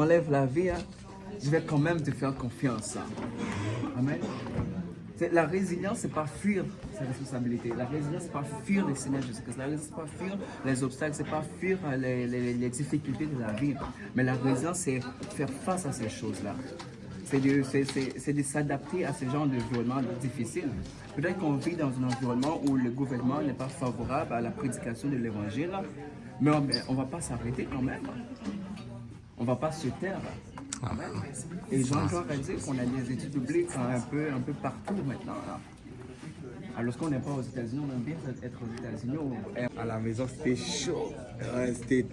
m'enlèves la vie, hein, je vais quand même te faire confiance. Hein. Amen. La résilience, c'est pas fuir ses responsabilités. La résilience, c'est pas fuir les Seigneur Jésus-Christ. La résilience, c'est pas fuir les obstacles, c'est pas fuir les difficultés de la vie. Mais la résilience, c'est faire face à ces choses-là. C'est de s'adapter à ce genre d'environnement difficile. Peut-être qu'on vit dans un environnement où le gouvernement n'est pas favorable à la prédication de l'évangile, mais on ne va pas s'arrêter quand même. On ne va pas se taire. Amen. Et Jean-Claude a dit qu'on a des études bibliques un peu partout maintenant. Là. Alors, lorsqu'on n'est pas aux États-Unis, on aime bien être aux États-Unis. À la maison, c'était chaud. Ouais,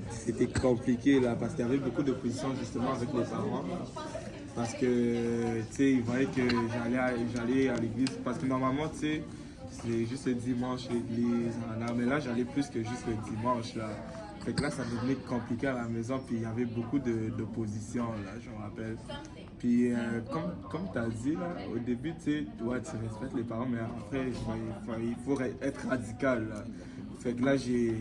c'était compliqué là, parce qu'il y avait beaucoup d'opposition justement avec les parents. Parce que, tu sais, ils voyaient que j'allais à l'église. Parce que normalement, tu sais, c'est juste le dimanche l'église. Mais là, j'allais plus que juste le dimanche là. Fait que là, ça devenait compliqué à la maison, puis il y avait beaucoup d'opposition, là, je me rappelle. Puis, comme tu as dit, là, au début, tu sais, ouais, tu respectes les parents, mais après, il faut être radical, là. Fait que là, j'ai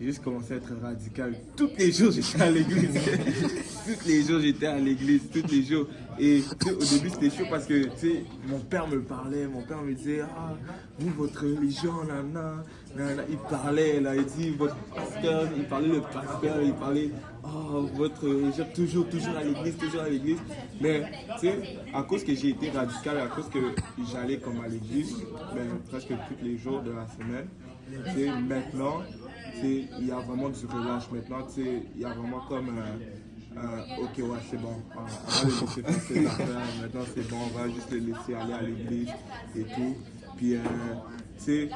juste commencé à être radical. Tous les jours, j'étais à l'église. Tous les jours, j'étais à l'église, tous les jours. Et au début, c'était chaud parce que, tu sais, mon père me parlait, mon père me disait, ah, vous, votre religion, nana. Il parlait, là, il dit, votre pasteur, il parlait le pasteur, il parlait, oh, votre religion, toujours à l'église, toujours à l'église. Mais, tu sais, à cause que j'ai été radical, à cause que j'allais comme à l'église, ben, presque tous les jours de la semaine, tu sais, maintenant, il y a vraiment du relâche maintenant, il y a vraiment comme ok, ouais, c'est bon, on va le laisser faire ses affaires, maintenant c'est bon, on va juste le laisser aller à l'église et tout. Puis, tu sais,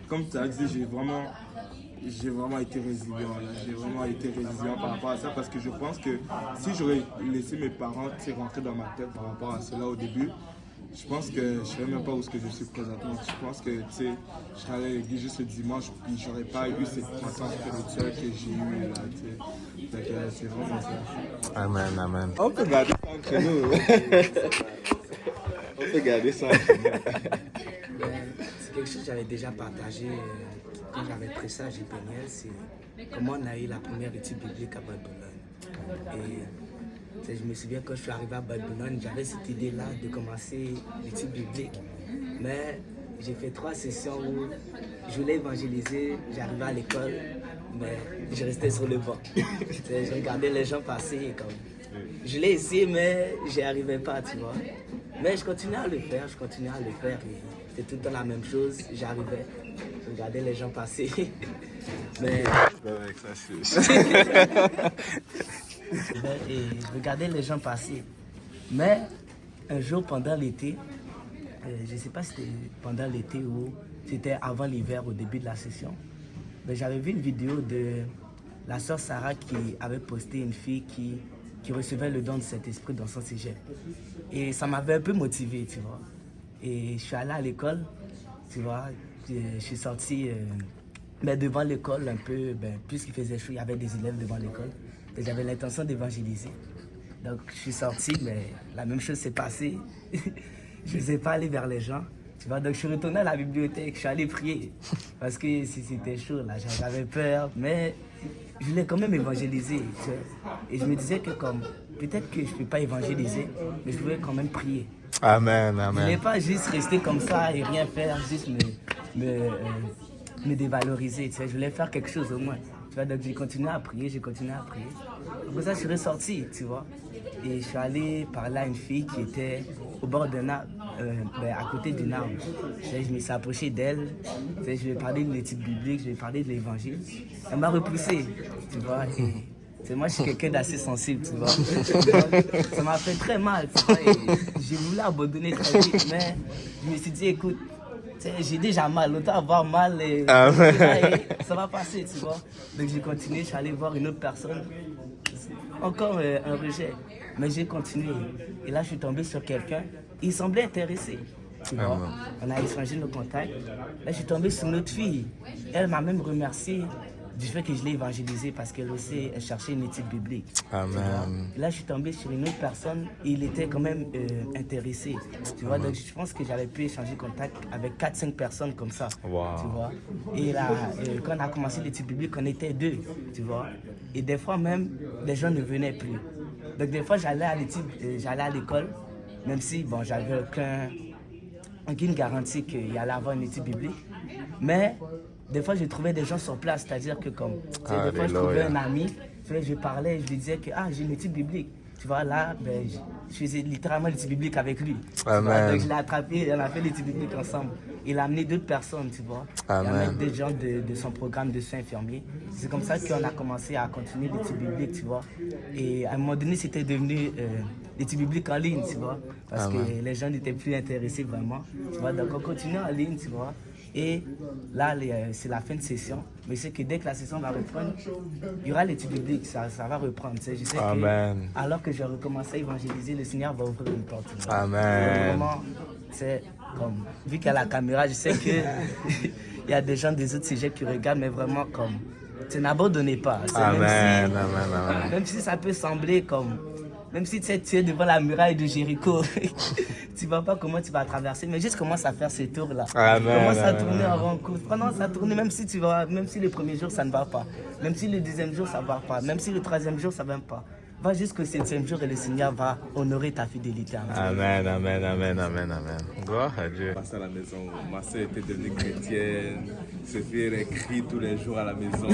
comme tu as dit, j'ai vraiment été résilient, j'ai vraiment été résilient par rapport à ça, parce que je pense que si j'aurais laissé mes parents rentrer dans ma tête par rapport à cela au début, je pense que je ne serais même pas où je suis présentement. Je pense que je serais allé à l'église juste le dimanche, puis je n'aurais pas eu cette croissance spirituelle que j'ai eue là. Donc c'est vraiment ça. Amen, amen. On peut garder ça entre nous. On peut garder ça entre nous. C'est quelque chose que j'avais déjà partagé quand j'avais pris ça à JPNL, c'est comment on a eu la première étude biblique à Babylone. Et je me souviens quand je suis arrivé à Babylone, j'avais cette idée-là de commencer l'étude biblique. Mais j'ai fait 3 sessions où je voulais évangéliser, j'arrivais à l'école, mais je restais sur le banc. Je regardais les gens passer et comme... Je l'ai essayé, mais j'y arrivais pas, tu vois. Mais je continuais à le faire, et c'était tout le temps la même chose, j'arrivais, je regardais les gens passer. Mais... Et je regardais les gens passer. Mais un jour pendant l'été, je ne sais pas si c'était pendant l'été ou c'était avant l'hiver, au début de la session, mais j'avais vu une vidéo de la sœur Sarah qui avait posté une fille qui recevait le don de cet esprit dans son cégep. Et ça m'avait un peu motivé, tu vois. Et je suis allé à l'école, tu vois, je suis sorti devant l'école un peu, puisqu'il faisait chaud, il y avait des élèves devant l'école. Et j'avais l'intention d'évangéliser. Donc je suis sorti, mais la même chose s'est passée. Je ne sais pas aller vers les gens. Tu vois, donc je suis retourné à la bibliothèque, je suis allé prier. Parce que c'était chaud, là, j'avais peur. Mais je voulais quand même évangéliser. Tu vois. Et je me disais que comme, peut-être que je ne peux pas évangéliser, mais je voulais quand même prier. Amen, amen. Je ne voulais pas juste rester comme ça et rien faire, juste me dévaloriser. Tu vois. Je voulais faire quelque chose au moins. Tu vois, donc j'ai continué à prier. Après ça, je suis ressorti, tu vois. Et je suis allé parler à une fille qui était au bord d'un arbre, à côté d'une arbre. Je me suis approché d'elle, je lui ai parlé de l'étude biblique, je lui ai parlé de l'évangile. Elle m'a repoussé, tu vois. Et moi, je suis quelqu'un d'assez sensible, tu vois. Ça m'a fait très mal, tu vois. J'ai voulu abandonner très vite, mais je me suis dit, écoute, j'ai déjà mal, autant avoir mal et ça va passer, tu vois. Donc j'ai continué, je suis allé voir une autre personne, encore un rejet, mais j'ai continué. Et là je suis tombé sur quelqu'un, il semblait intéressé, tu vois. On a échangé nos contacts. Là je suis tombé sur une autre fille, elle m'a même remercié du fait que je l'ai évangélisé parce qu'elle aussi elle cherchait une étude biblique. Amen. Et là, je suis tombé sur une autre personne et il était quand même intéressé. Tu vois, donc je pense que j'avais pu échanger contact avec 4-5 personnes comme ça. Wow. Tu vois. Et là, quand on a commencé l'étude biblique, on était 2, tu vois. Et des fois même, les gens ne venaient plus. Donc des fois, j'allais à l'école, même si bon, j'avais aucune garantie qu'il y allait avoir une étude biblique. Mais des fois, je trouvais des gens sur place, c'est-à-dire que comme, des fois, je trouvais un ami, je parlais, je lui disais que j'ai une étude biblique. Tu vois, là, ben, je faisais littéralement l'étude biblique avec lui. Amen. Donc je l'ai attrapé, on a fait l'étude biblique ensemble. Il a amené d'autres personnes, tu vois. Amen. Il a amené des gens de son programme de soins infirmiers. C'est comme ça qu'on a commencé à continuer l'étude biblique, tu vois. Et à un moment donné, c'était devenu l'étude biblique en ligne, tu vois. Parce que les gens n'étaient plus intéressés vraiment. Tu vois, donc on continue en ligne, tu vois. Et là, c'est la fin de session. Mais je sais que dès que la session va reprendre, il y aura l'étude biblique, ça va reprendre. Tu sais. Je sais Amen. que alors que je vais recommencer à évangéliser, le Seigneur va ouvrir une porte. Amen. Vraiment, c'est comme, vu qu'il y a la caméra, je sais que il y a des gens des autres sujets qui regardent, mais vraiment comme, tu n'abandonnez pas. Amen. Même si ça peut sembler comme, même si tu es devant la muraille de Jéricho, tu ne vois pas comment tu vas traverser, mais juste commence à faire ces tours-là. Commence à tourner avant course. Commence à tourner, même si le premier jour ça ne va pas, même si le deuxième jour ça ne va pas, même si le troisième jour ça ne va pas. Va jusqu'au septième jour et le Seigneur va honorer ta fidélité. Amen. Gloire à Dieu. Passé à la maison, ma soeur était devenue chrétienne, se fait écrire tous les jours à la maison.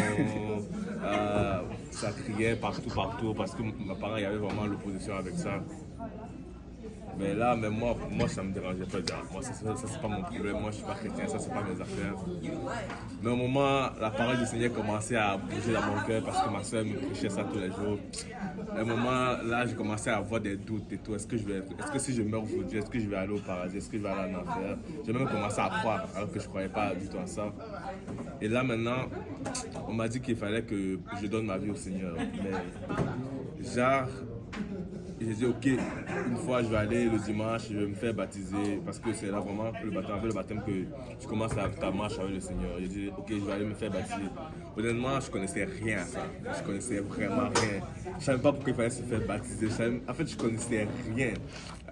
Ça criait partout parce que mes parents, il y avait vraiment l'opposition avec ça. Mais là, même moi, ça me dérangeait pas de dire, moi, ça c'est pas mon problème, moi je suis pas chrétien, ça c'est pas mes affaires. Mais au moment, la parole du Seigneur commençait à bouger dans mon cœur parce que ma soeur me prêchait ça tous les jours. À un moment, là, j'ai commencé à avoir des doutes et tout. Est-ce que si je meurs aujourd'hui, est-ce que je vais aller au paradis, est-ce que je vais aller en enfer? J'ai même commencé à croire, alors que je croyais pas du tout à ça. Et là, maintenant, on m'a dit qu'il fallait que je donne ma vie au Seigneur. Mais, genre, j'ai dit, ok, une fois je vais aller le dimanche, je vais me faire baptiser parce que c'est là vraiment le baptême que tu commences ta marche avec le Seigneur. J'ai dit, ok, je vais aller me faire baptiser. Honnêtement, je connaissais rien à ça. Je connaissais vraiment rien. Je ne savais pas pourquoi il fallait se faire baptiser. En fait, je connaissais rien.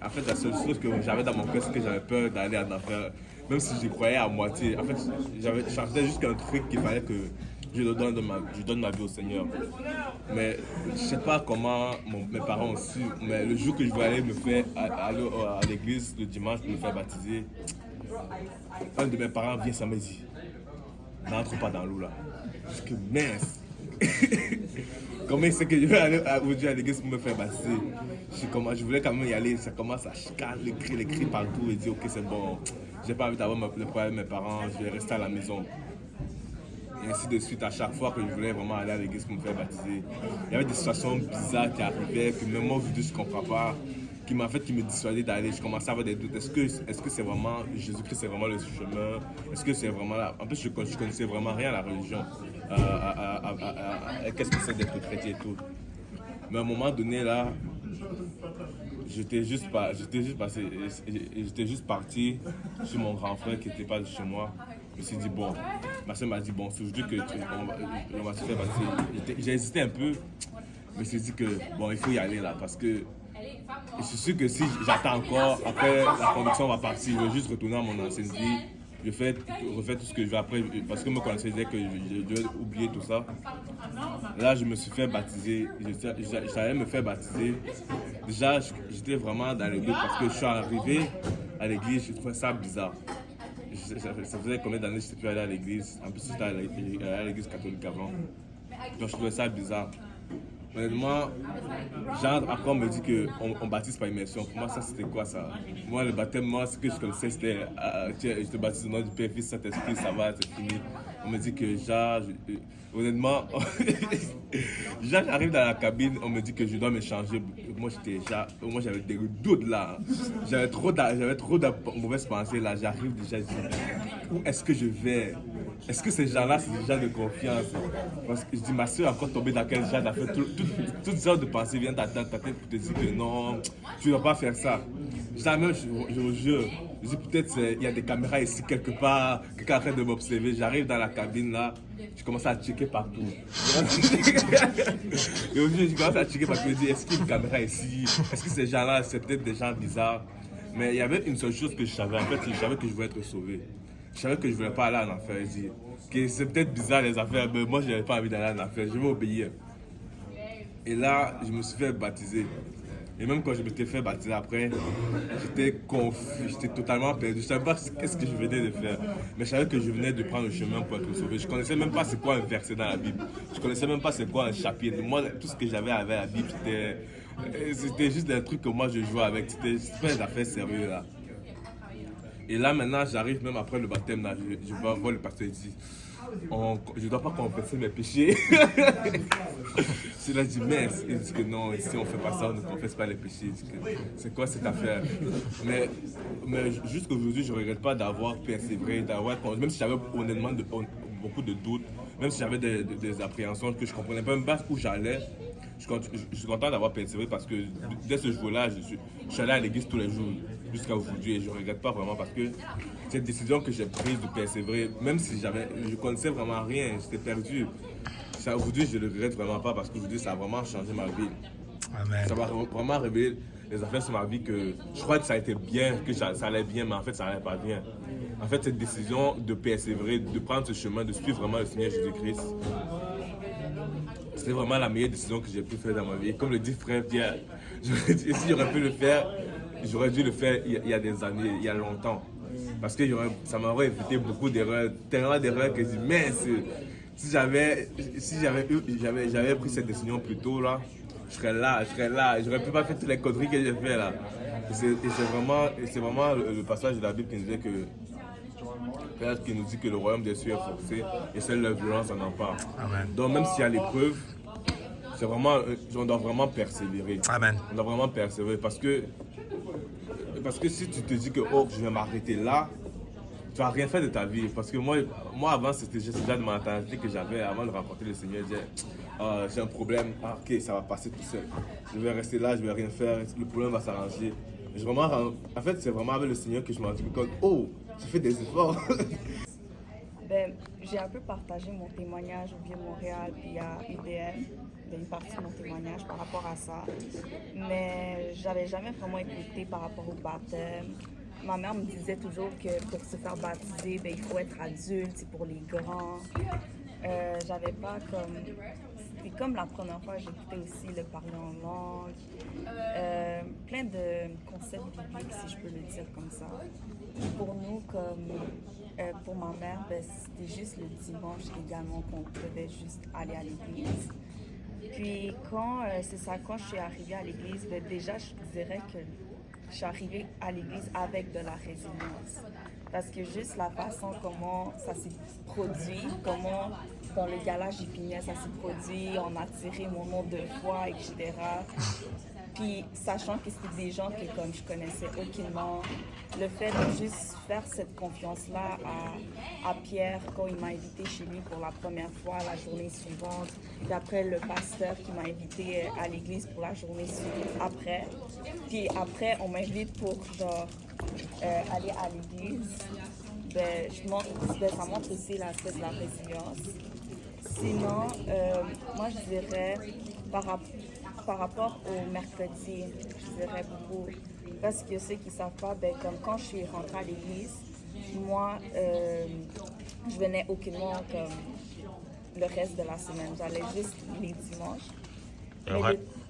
En fait, la seule chose que j'avais dans mon cœur, c'est que j'avais peur d'aller en enfer. Même si j'y croyais à moitié. En fait, je cherchais juste un truc qu'il fallait que je donne ma vie au Seigneur. Mais je ne sais pas comment mes parents ont su, mais le jour que je vais aller aller à l'église le dimanche pour me faire baptiser, un de mes parents vient ça me dit, n'entre pas dans l'eau là. Je dis que mince. Comment il sait que je vais aller aujourd'hui à l'église pour me faire baptiser? Je voulais quand même y aller, ça commence à chicaner, les cris partout et dire ok c'est bon, j'ai pas envie d'avoir le problème avec mes parents, je vais rester à la maison. Et ainsi de suite, à chaque fois que je voulais vraiment aller à l'église pour me faire baptiser, il y avait des situations bizarres qui arrivaient, que même moi, vu que je ne comprends pas, qui me dissuadaient d'aller. Je commençais à avoir des doutes. Est-ce que c'est vraiment Jésus-Christ, c'est vraiment le chemin? Est-ce que c'est vraiment là? En plus, je ne connaissais vraiment rien à la religion. Qu'est-ce que c'est d'être chrétien et tout. Mais à un moment donné, là, j'étais juste parti sur mon grand frère qui n'était pas de chez moi. Je me suis dit, bon, ma soeur m'a dit, bon, c'est aujourd'hui on va se faire baptiser. J'ai hésité un peu, mais je me suis dit que, bon, il faut y aller là, parce que je suis sûr que si j'attends encore, après la conviction va partir, je vais juste retourner à mon ancienne vie, refaire tout ce que je veux après, parce que moi, quand je disais que je devais oublier tout ça, là, je me suis fait baptiser, j'allais me faire baptiser. Déjà, j'étais vraiment dans le doute parce que je suis arrivé à l'église, je trouvais ça bizarre. Ça faisait combien d'années que je n'étais plus allé à l'église. En plus, j'étais à l'église catholique avant. Donc, je trouvais ça bizarre. Honnêtement, genre, après, on me dit qu'on baptise par immersion. Pour moi, ça, c'était quoi ça? Moi, le baptême, ce que je connaissais, c'était je te baptise au nom du Père, Fils, Saint-Esprit, ça va, c'est fini. On me dit que, genre, honnêtement, j'arrive dans la cabine, on me dit que je dois me changer. Moi, j'avais des doutes là. J'avais trop de mauvaises pensées là. J'arrive déjà, je dis, où est-ce que je vais? Est-ce que ces gens-là, c'est des gens de confiance? Parce que je dis, ma soeur est encore tombée dans quel genre d'affaires? Toutes sortes de pensées viennent dans ta tête pour te dire que non, tu ne dois pas faire ça. Jamais, je vous jure. Je dis, peut-être il y a des caméras ici quelque part, quelqu'un est en train de m'observer. J'arrive dans la cabine là, je commence à checker partout. Et aujourd'hui, je commence à checker partout. Je dis, est-ce qu'il y a une caméra ici? Est-ce que ces gens-là, c'est peut-être des gens bizarres? Mais il y avait une seule chose que je savais. En fait, je savais que je voulais être sauvé. Je savais que je ne voulais pas aller en enfer. Je dis que c'est peut-être bizarre les affaires, mais moi, je n'avais pas envie d'aller en enfer. Je vais obéir. Et là, je me suis fait baptiser. Et même quand je m'étais fait baptiser après, j'étais confus, j'étais totalement perdu. Je ne savais pas qu'est-ce que je venais de faire. Mais je savais que je venais de prendre le chemin pour être sauvé. Je ne connaissais même pas c'est quoi un verset dans la Bible. Je ne connaissais même pas c'est quoi un chapitre. Moi, tout ce que j'avais avec la Bible, c'était juste des trucs que moi je jouais avec. C'était pas des affaires sérieuses là. Et là maintenant, j'arrive même après le baptême, là, je vais voir le pasteur et dit je ne dois pas confesser mes péchés. Je lui dis, mais il dit que non, ici on ne fait pas ça, on ne confesse pas les péchés. C'est quoi cette affaire? Mais jusqu'aujourd'hui, je ne regrette pas d'avoir persévéré, même si j'avais honnêtement beaucoup de doutes, même si j'avais des appréhensions que je ne comprenais même pas où j'allais. Je suis content d'avoir persévéré parce que dès ce jour-là, je suis allé à l'église tous les jours jusqu'à aujourd'hui et je ne regrette pas vraiment parce que cette décision que j'ai prise de persévérer, même si je ne connaissais vraiment rien, j'étais perdu. Aujourd'hui, je ne le regrette vraiment pas parce qu'aujourd'hui, ça a vraiment changé ma vie. Amen. Ça m'a vraiment révélé des affaires sur ma vie que je crois que ça a été bien, que ça allait bien, mais en fait, ça n'allait pas bien. En fait, cette décision de persévérer, de prendre ce chemin, de suivre vraiment le Seigneur Jésus-Christ, c'était vraiment la meilleure décision que j'ai pu faire dans ma vie. Et comme le dit frère Pierre, si j'aurais pu le faire, j'aurais dû le faire il y a des années, il y a longtemps. Parce que ça m'aurait évité beaucoup d'erreurs, tellement d'erreurs que je dis, mais si j'avais pris cette décision plus tôt, là, je serais là, j'aurais pu pas faire toutes les conneries que j'ai fait là. Et c'est vraiment le passage de la Bible qui nous dit que le royaume des cieux est forcé et seule la violence en empare. Amen. Donc même s'il y a l'épreuve, on doit vraiment persévérer. Amen. On doit vraiment persévérer parce que si tu te dis que oh, je vais m'arrêter là, tu vas rien faire de ta vie. Parce que moi avant, c'était déjà de mentalité que j'avais avant de rencontrer le Seigneur. J'ai un problème, ok, ça va passer tout seul. Je vais rester là, je vais rien faire, le problème va s'arranger. En fait, c'est vraiment avec le Seigneur que je me rends compte, oh, j'ai fait des efforts. J'ai un peu partagé mon témoignage au Vieux-Montréal puis à UDM, une partie de mon témoignage par rapport à ça. Mais j'avais jamais vraiment écouté par rapport au baptême. Ma mère me disait toujours que pour se faire baptiser, il faut être adulte, c'est pour les grands. J'avais pas comme... C'était comme la première fois, j'écoutais aussi le parler en langue. Plein de concepts bibliques, si je peux le dire comme ça. Pour nous, pour ma mère, c'était juste le dimanche également qu'on devait juste aller à l'église. Puis quand je suis arrivée à l'église, déjà je dirais que je suis arrivée à l'église avec de la résilience. Parce que juste la façon comment ça s'est produit, comment dans le gala Épinay ça s'est produit, on a tiré mon nom 2 fois, etc. Puis sachant que c'était des gens que comme je connaissais aucunement, le fait de juste faire cette confiance-là à Pierre quand il m'a invité chez lui pour la première fois la journée suivante, puis après le pasteur qui m'a invité à l'église pour la journée suivante après, puis après on m'invite pour aller à l'église, ça montre aussi l'aspect de la résilience. Sinon, moi je dirais par rapport au mercredi, je dirais beaucoup. Parce que ceux qui ne savent pas, comme quand je suis rentrée à l'église, moi, je venais aucunement comme le reste de la semaine. J'allais juste les dimanches.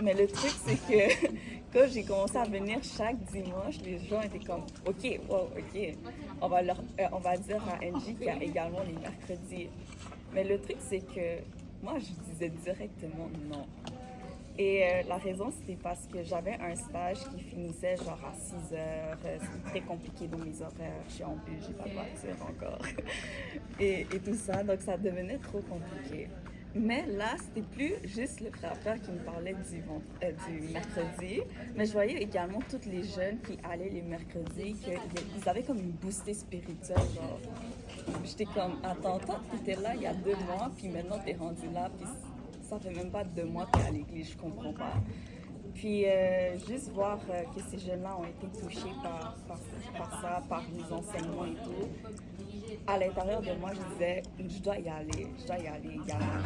Mais le truc, c'est que quand j'ai commencé à venir chaque dimanche, les gens étaient comme, OK, on va dire à Angie qu'il y a également les mercredis. Mais le truc, c'est que moi, je disais directement non. Et la raison, c'était parce que j'avais un stage qui finissait genre à 6 heures. C'était très compliqué dans mes horaires. Je suis en bus, j'ai pas de voiture encore. et tout ça, donc ça devenait trop compliqué. Mais là, c'était plus juste le frère qui me parlait du mercredi, mais je voyais également tous les jeunes qui allaient les mercredis, qu'ils avaient comme une boostée spirituelle, genre. J'étais comme, attends, t'étais là il y a 2 mois, puis maintenant t'es rendu là, puis ça fait même pas 2 mois que t'es à l'église, je comprends pas. Puis juste voir que ces jeunes-là ont été touchés par ça, par les enseignements et tout. À l'intérieur de moi, je disais, je dois y aller également.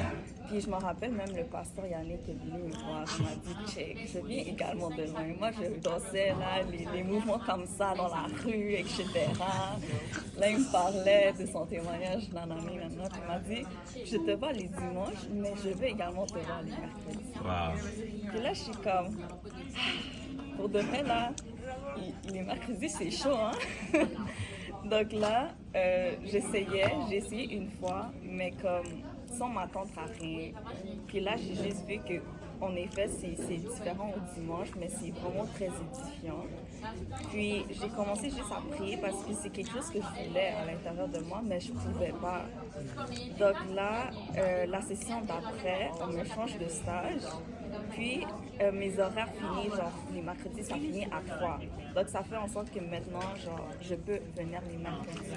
Puis je me rappelle même le pasteur Yannick est venu me voir, il m'a dit check, je viens également demain. Moi je dansais là, les mouvements comme ça dans la rue, etc. Là il me parlait de son témoignage, nanani, nanana. Puis il m'a dit je te vois les dimanches, mais je vais également te voir les mercredis. Wow. Puis là je suis comme, pour de vrai là, les mercredis c'est chaud hein. Donc là j'ai essayé une fois, mais comme sans m'attendre à rien. Puis là, j'ai juste vu que, en effet, c'est différent au dimanche, mais c'est vraiment très édifiant. Puis j'ai commencé juste à prier parce que c'est quelque chose que je voulais à l'intérieur de moi, mais je pouvais pas. Donc là, la session d'après, on me change de stage. Puis mes horaires finissent, genre les mercredis, ça finit à 3. Donc ça fait en sorte que maintenant, genre, je peux venir les mercredis.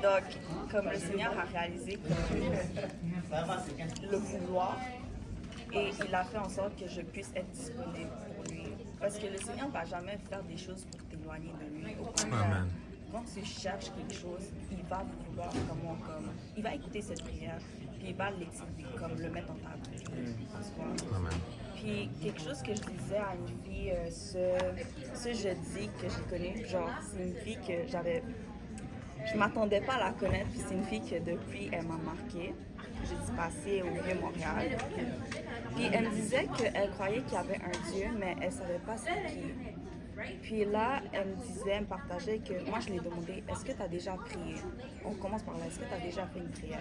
Donc, comme le Seigneur a réalisé le vouloir, et il a fait en sorte que je puisse être disponible pour lui. Parce que le Seigneur ne va jamais faire des choses pour t'éloigner de lui. Au contraire, Amen. quand tu cherches quelque chose, il va vouloir il va écouter cette prière, puis il va l'exécuter, comme le mettre dans ta bouche. Amen. Puis quelque chose que je disais à une fille ce jeudi que j'ai connue, genre c'est une fille que je m'attendais pas à la connaître, puis c'est une fille que depuis elle m'a marquée. J'ai dû passer au Vieux-Montréal. Puis elle me disait qu'elle croyait qu'il y avait un Dieu, mais elle savait pas c'est qui. Puis là, elle me partageait que moi, je lui ai demandé, est-ce que tu as déjà prié? On commence par là, est-ce que tu as déjà fait une prière?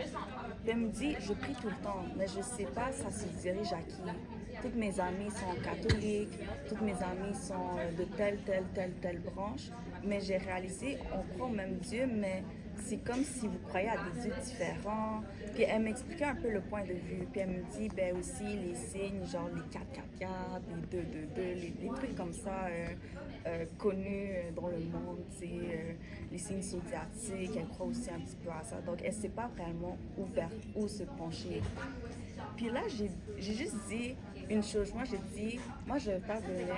Puis elle me dit, je prie tout le temps, mais je sais pas, ça se dirige à qui? Toutes mes amies sont catholiques, toutes mes amies sont de telle branche, mais j'ai réalisé, on croit au même Dieu, mais c'est comme si vous croyez à des dieux différents. Puis elle m'expliquait un peu le point de vue. Puis elle me dit, ben aussi les signes, genre les 4-4-4, les 2-2-2, les trucs comme ça connus dans le monde, les signes zodiaques, elle croit aussi un petit peu à ça. Donc elle ne sait pas vraiment où se pencher. Puis là, j'ai juste dit une chose. Moi, j'ai dit, moi, je ne vais pas venir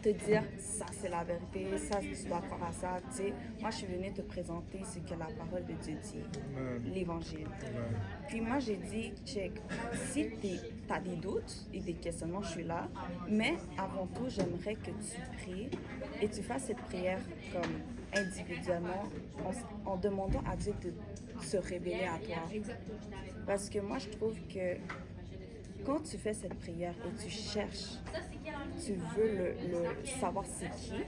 te dire ça c'est la vérité, ça tu dois croire à ça, tu sais. Moi je suis venue te présenter ce que la parole de Dieu dit, l'évangile. Puis moi j'ai dit, check, si tu as des doutes et des questionnements, je suis là, mais avant tout j'aimerais que tu pries et tu fasses cette prière comme individuellement en demandant à Dieu de se révéler à toi. Parce que moi je trouve que quand tu fais cette prière et tu cherches, tu veux le savoir c'est qui,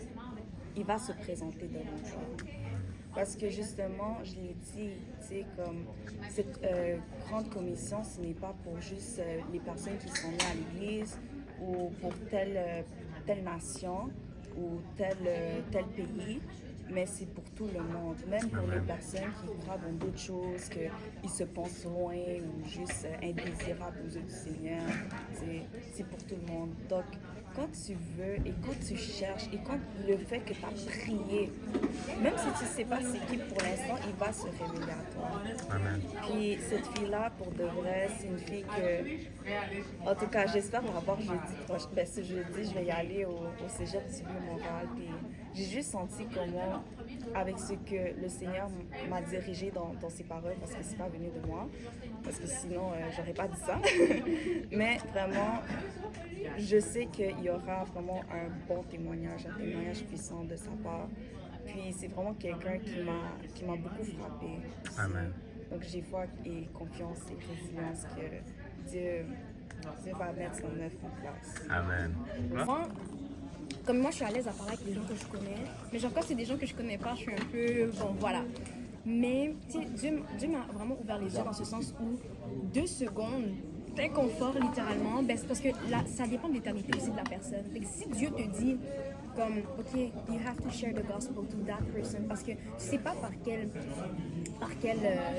il va se présenter devant toi. Parce que justement, je l'ai dit, tu sais, comme cette grande commission, ce n'est pas pour juste les personnes qui sont nées à l'église ou pour telle nation ou tel pays, mais c'est pour tout le monde, même pour les personnes qui croient dans d'autres choses, qu'ils se pensent loin ou juste indésirables aux yeux du Seigneur. C'est pour tout le monde. Donc, quand tu veux et quand tu cherches et quand le fait que tu as prié, même si tu ne sais pas c'est qui pour l'instant, il va se révéler à toi. Amen. Puis cette fille-là, pour de vrai, c'est une fille que, en tout cas, j'espère l'avoir jeudi prochain. Ben, ce jeudi, je vais y aller au Cégep du Vieux-Montréal. Puis j'ai juste senti comment, avec ce que le Seigneur m'a dirigé dans ses paroles, parce que c'est pas venu de moi, parce que sinon, j'aurais pas dit ça. Mais vraiment, je sais qu'il y aura vraiment un bon témoignage, un témoignage puissant de sa part. Puis c'est vraiment quelqu'un qui m'a beaucoup frappée. Amen. Donc j'ai foi et confiance et résilience que Dieu va mettre son œuvre en place. Amen. Comme moi, je suis à l'aise à parler avec les gens que je connais. Mais genre, quand c'est des gens que je connais pas, je suis un peu... Bon, voilà. Mais, tu sais, Dieu m'a vraiment ouvert les yeux dans ce sens où 2 secondes d'inconfort, littéralement, ben, c'est parce que là, ça dépend de l'éternité aussi de la personne. Fait que si Dieu te dit, comme, OK, you have to share the gospel to that person, parce que tu sais pas par quelle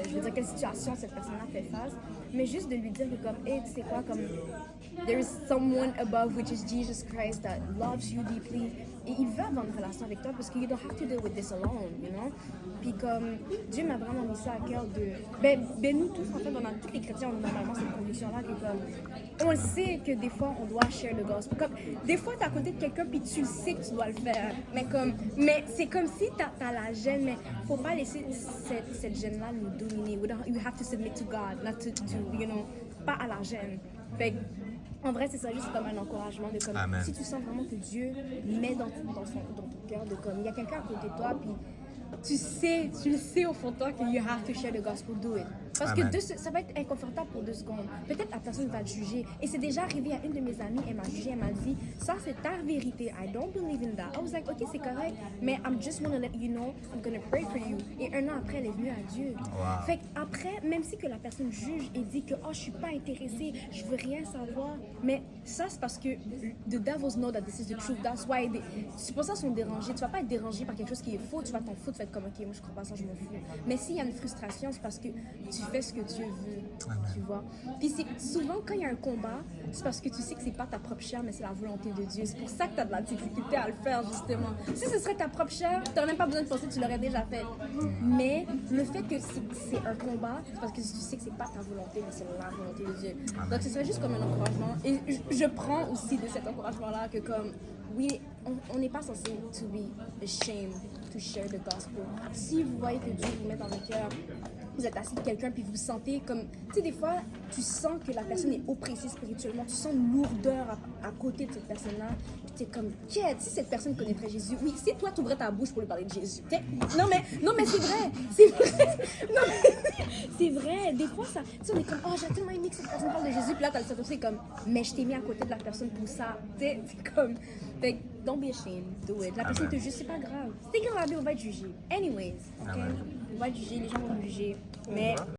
je veux dire, quelle situation cette personne-là fait face, mais juste de lui dire que comme, hey, tu sais quoi, comme, there is someone above, which is Jesus Christ, that loves you deeply, et il veut avoir une relation avec toi, parce que you don't have to deal with this alone, you know? Puis comme, Dieu m'a vraiment mis ça à cœur de... Ben nous tous, en fait, dans tous les chrétiens, on a normalement cette conviction-là, que comme, on le sait que des fois, on doit share le gospel. Comme, des fois, t'es à côté de quelqu'un, puis tu le sais que tu dois le faire, mais c'est comme si t'as la gêne, mais faut pas laisser cette gêne-là nous dominer. You have to submit to God, not to you know, pas à la gêne. Fait que, en vrai, c'est ça, juste comme un encouragement de comme, Amen. si tu sens vraiment que Dieu met dans ton cœur, de comme, il y a quelqu'un à côté de toi, puis tu le sais au fond de toi que you have to share the gospel, do it. Parce Amen. que ça va être inconfortable pour 2 secondes. Peut-être la personne va te juger. Et c'est déjà arrivé à une de mes amies, elle m'a jugé, elle m'a dit, ça c'est ta vérité, I don't believe in that. I was like, ok, c'est correct, mais I'm just want to let you know, I'm gonna pray for you. Et 1 an après, elle est venue à Dieu. Wow. Fait qu'après, même si que la personne juge et dit que, oh, je suis pas intéressée, je veux rien savoir, mais ça c'est parce que the devils know that this is the truth. That's why c'est pour ça qu'ils sont dérangés. Tu vas pas être dérangé par quelque chose qui est faux, tu vas t'en foutre, tu vas être comme, ok, moi je crois pas ça, je m'en fous. Mais s'il y a une frustration, c'est parce que tu fais ce que Dieu veut, tu vois. Puis souvent, quand il y a un combat, c'est parce que tu sais que c'est pas ta propre chair, mais c'est la volonté de Dieu. C'est pour ça que tu as de la difficulté à le faire, justement. Si ce serait ta propre chair, tu n'aurais même pas besoin de penser, tu l'aurais déjà fait. Mais le fait que c'est un combat, c'est parce que tu sais que c'est pas ta volonté, mais c'est la volonté de Dieu. Donc, ce serait juste comme un encouragement. Et je prends aussi de cet encouragement-là que comme, oui, on n'est pas censé to be ashamed to share the gospel. Si vous voyez que Dieu vous met dans le cœur, vous êtes assis de quelqu'un puis vous sentez comme, tu sais, des fois, tu sens que la personne est oppressée spirituellement, tu sens une lourdeur à côté de cette personne-là, puis tu es comme, quête, si cette personne connaîtrait Jésus, oui, si toi, tu ouvrais ta bouche pour lui parler de Jésus. Non, mais c'est vrai, non, mais c'est vrai, des fois, ça, tu sais, on est comme, oh, j'ai tellement aimé que cette personne parle de Jésus, puis là, t'as le sentiment, c'est comme, mais je t'ai mis à côté de la personne pour ça, tu sais, c'est comme, fait que, don't be ashamed, do it. La personne te juge, c'est pas grave. C'est grave, on va être jugé. Anyways, ok? On va être jugé, les gens vont nous juger, mais